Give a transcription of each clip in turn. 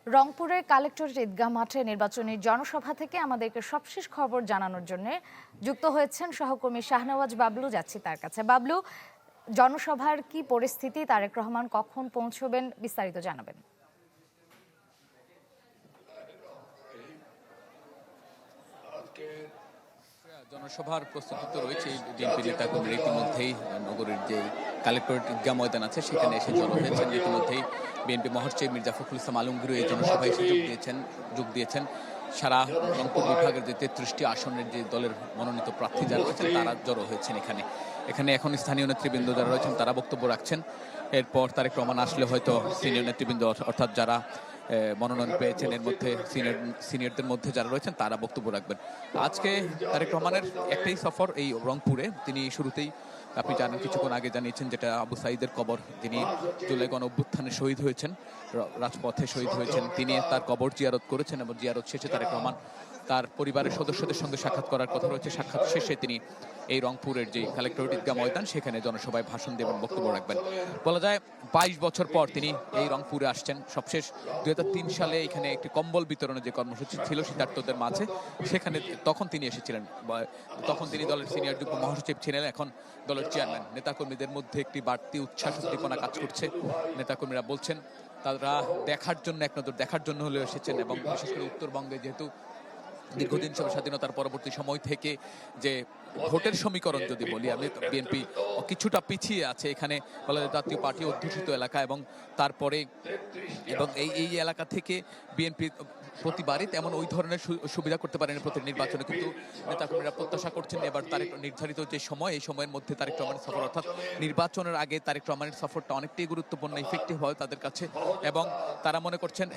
রংপুরের কালেক্টরেট ঈদগাহ মাঠে নির্বাচনী জনসভা থেকে আমাদেরকে সবশেষ খবর জানানোর জন্য যুক্ত হয়েছেন সহকর্মী শাহনওয়াজ বাবলু। যাচ্ছি তার কাছে। বাবলু, জনসভার কি পরিস্থিতি, তারেক রহমান কখন পৌঁছবেন, বিস্তারিত জানাবেন। জনসভার প্রস্তুতি তো রয়েছে। বিএনপি নেতাকর্মীরা ইতিমধ্যেই নগরের যে কালেক্টরেট ঈদগাহ ময়দান আছে সেখানে এসে জড়ো হয়েছেন। ইতিমধ্যেই বিএনপি মহাসচিব মির্জা ফখরুল ইসলাম আলমগীর এই জনসভায় এসে যোগ দিয়েছেন। সারা রংপুর বিভাগের যে 33টি আসনের যে দলের মনোনীত প্রার্থী যারা রয়েছেন তারা জড়ো হয়েছেন এখানে এখন স্থানীয় নেতৃবৃন্দ যারা রয়েছেন তারা বক্তব্য রাখছেন। এরপর তারেক রহমান আসলে হয়তো সিনিয়র নেতৃবৃন্দ অর্থাৎ যারা মনোনয়ন পেয়েছেন এর মধ্যে সিনিয়রদের মধ্যে যারা রয়েছেন তারা বক্তব্য রাখবেন। আজকে তারেক রহমানের একটাই সফর এই রংপুরে। তিনি শুরুতেই আপনি জানেন কিছুক্ষণ আগে জানিয়েছেন যেটা আবু সাঈদের কবর, যিনি জুলাই গণ অভ্যুত্থানে শহীদ হয়েছেন, রাজপথে শহীদ হয়েছেন, তিনি তার কবর জিয়ারত করেছেন এবং জিয়ারত শেষে তারেক রহমান তার পরিবারের সদস্যদের সঙ্গে সাক্ষাৎ করার কথা রয়েছে। সাক্ষাৎ শেষে তিনি এই রংপুরের যে কালেক্টরেট ঈদগাহ ময়দান সেখানে জনসভায় ভাষণ দেবেন, বক্তব্য রাখবেন। বলা যায় 22 বছর পর তিনি এই রংপুরে আসছেন। সবশেষ 2003 সালে এখানে একটি কম্বল বিতরণের যে কর্মসূচি ছিল শীতার্তদের মাঝে, সেখানে তখন তিনি এসেছিলেন। তখন তিনি দলের সিনিয়র যুগ্ম মহাসচিব ছিলেন, এখন দলের চেয়ারম্যান। নেতাকর্মীদের মধ্যে একটি বাড়তি উচ্ছ্বাস উদ্দীপনা কাজ করছে। নেতাকর্মীরা বলছেন তারা দেখার জন্য, এক নজর দেখার জন্য হলেও এসেছেন। এবং বিশেষ করে উত্তরবঙ্গে যেহেতু দীর্ঘদিন স্বাধীনতার পরবর্তী সময় থেকে যে ভোটের সমীকরণ যদি বলি আমি, বিএনপি কিছুটা পিছিয়ে আছে এখানে বলা যায় জাতীয় পার্টি অধ্যুষিত এলাকা এবং তারপরে এবং এই এলাকা থেকে বিএনপি প্রতিবারই তেমন ওই ধরনের সুবিধা করতে পারেনি প্রতি নির্বাচনে। কিন্তু নেতাকর্মীরা প্রত্যাশা করছেন এবার তারেক নির্ধারিত যে সময়, এই সময়ের মধ্যে তারেক রহমানের সফর, অর্থাৎ নির্বাচনের আগে তারেক রহমানের সফরটা অনেকটাই গুরুত্বপূর্ণ, ইফেক্টিভ হয় তাদের কাছে। এবং তারা মনে করছেন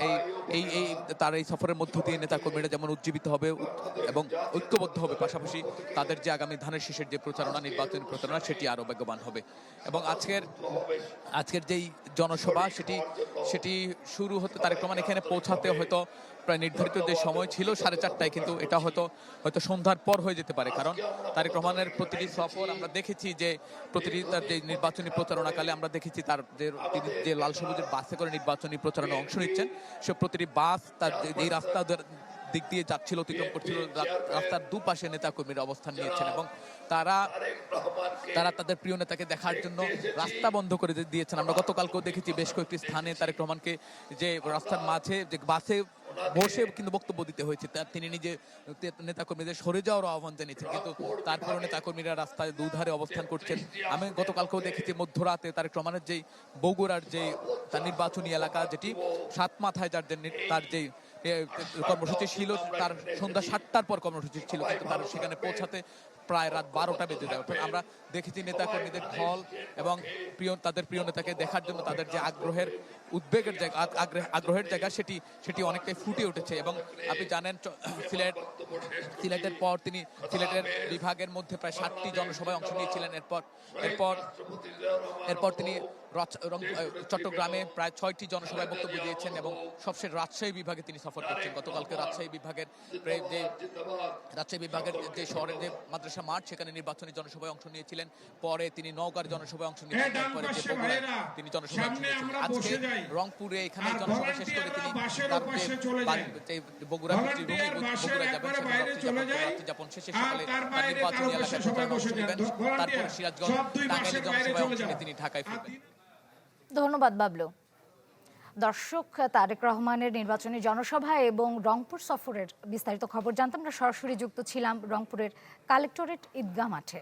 তার এই সফরের মধ্য দিয়ে নেতাকর্মীরা যেমন উজ্জীবিত হবে এবং ঐক্যবদ্ধ হবে, পাশাপাশি তাদের যে আগামী ধানের শীষের যে প্রচারণা, নির্বাচনী প্রচারণা, সেটি আরো বেগবান হবে। এবং আজকের যেই জনসভা সেটি শুরু হতে তারেক রহমান এখানে পৌঁছাতে হয়তো প্রায় নির্ধারিত যে সময় ছিল 4:30টায়, কিন্তু এটা হয়তো সন্ধ্যার পর হয়ে যেতে পারে। কারণ তারেক রহমানের প্রতিটি সফর আমরা দেখেছি যে প্রতিটি তার যে নির্বাচনী প্রচারণাকালে আমরা দেখেছি তার তিনি যে লাল সবুজের বাসে করে নির্বাচনী প্রচারণা অংশ নিচ্ছেন, সে প্রতিটি বাস তার যেই রাস্তা দিক দিয়ে যাচ্ছিল, অতিক্রম করছিল, রাস্তার দুপাশে নেতাকর্মীরা অবস্থান নিয়েছেন এবং তারা তাদের প্রিয় নেতাকে দেখার জন্য রাস্তা বন্ধ করে দিয়েছেন। আমরা গতকালকেও দেখেছি বেশ কয়েকটি স্থানে তারেক রহমানকে যে রাস্তার মাঝে যে বাসে বসে কিন্তু বক্তব্য দিতে হয়েছে, তিনি নিজে নেতাকর্মীদের সরে যাওয়ার আহ্বান জানিয়েছেন, কিন্তু তারপরও নেতাকর্মীরা রাস্তায় দুধারে অবস্থান করছেন। আমি গতকালকেও দেখেছি মধ্যরাতে তারেক রহমানের যেই বগুড়ার যে তার নির্বাচনী এলাকা, যেটি সাতমাথায় তার যেই কর্মসূচি ছিল, তার সন্ধ্যা 7টার পর কর্মসূচি ছিল, কিন্তু তার সেখানে পৌঁছাতে প্রায় রাত 12টা বেজে যায়। আমরা দেখেছি নেতাকর্মীদের ঢল এবং তাদের প্রিয় নেতাকে দেখার জন্য তাদের যে উদ্বেগের জায়গা, আগ্রহের জায়গা, সেটি অনেকটাই ফুটে উঠেছে। এবং আপনি জানেন সিলেটের পর তিনি সিলেটের বিভাগের মধ্যে প্রায় 7টি জনসভায় অংশ নিয়েছিলেন। এরপর তিনি চট্টগ্রামে প্রায় 6টি জনসভায় বক্তব্য দিয়েছেন এবং সবশেষ রাজশাহী বিভাগে তিনি সফর করছেন। গতকালকে রাজশাহী বিভাগের যে শহরের যে মাদ্রাসা মাঠ, সেখানে নির্বাচনী জনসভায় অংশ নিয়েছিলেন। পরে তিনি নওগাঁর জনসভায় অংশ নিয়েছিলেন, পরে যে বগুড়ায় তিনি জনসভায় অংশ নিয়েছিলেন। আজকে রংপুরে এখানে জনসভা শেষ করে তিনি বগুড়া যাবেন, রাত্রি যাপন শেষে সকালে তার নির্বাচনী এলাকায় অংশ নেবেন। তারপর সিরাজগঞ্জ, টাঙ্গাইলে জনসভায় অংশ নিয়ে তিনি ঢাকায় ফিরবেন। ধন্যবাদ বাবলু। দর্শক, তারেক রহমানের নির্বাচনী জনসভা এবং রংপুর সফরের বিস্তারিত খবর জানতে আমরা সরাসরি যুক্ত ছিলাম রংপুরের কালেক্টরেট ঈদগাহ মাঠে।